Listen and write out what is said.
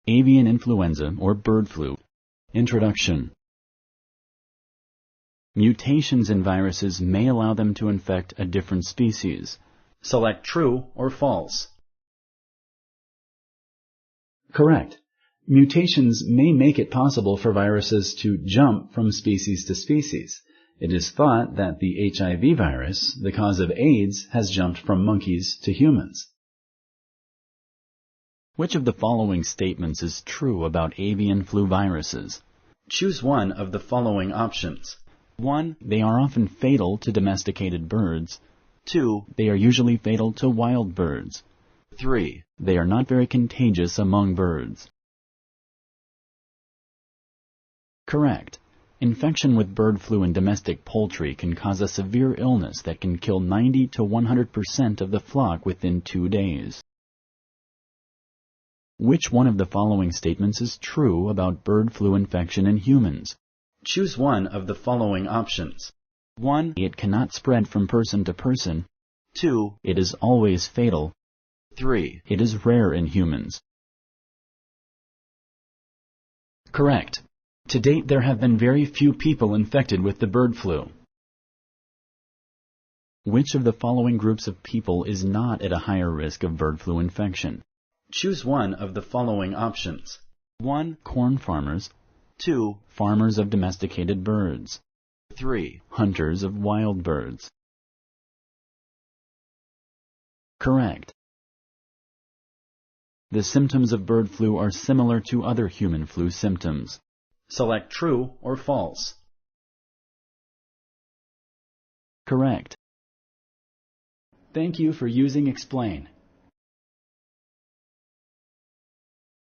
Avian influenza or bird flu. Introduction. Mutations in viruses may allow them to infect a different species. Select true or false. Correct. Mutations may make it possible for viruses to jump from species to species. It is thought that the HIV virus, the cause of AIDS, has jumped from monkeys to humans. Which of the following statements is true about avian flu viruses? Choose one of the following options. 1. They are often fatal to domesticated birds. 2. They are usually fatal to wild birds. 3. They are not very contagious among birds. Correct. Infection with bird flu in domestic poultry can cause a severe illness that can kill 90 to 100% of the flock within 2 days. Which one of the following statements is true about bird flu infection in humans? Choose one of the following options. 1. It cannot spread from person to person. 2. It is always fatal. 3. It is rare in humans. Correct. To date, there have been very few people infected with the bird flu. Which of the following groups of people is not at a higher risk of bird flu infection? Choose one of the following options. 1. Corn farmers. 2. Farmers of domesticated birds. 3. Hunters of wild birds. Correct. The symptoms of bird flu are similar to other human flu symptoms. Select true or false. Correct. Thank you for using Explain.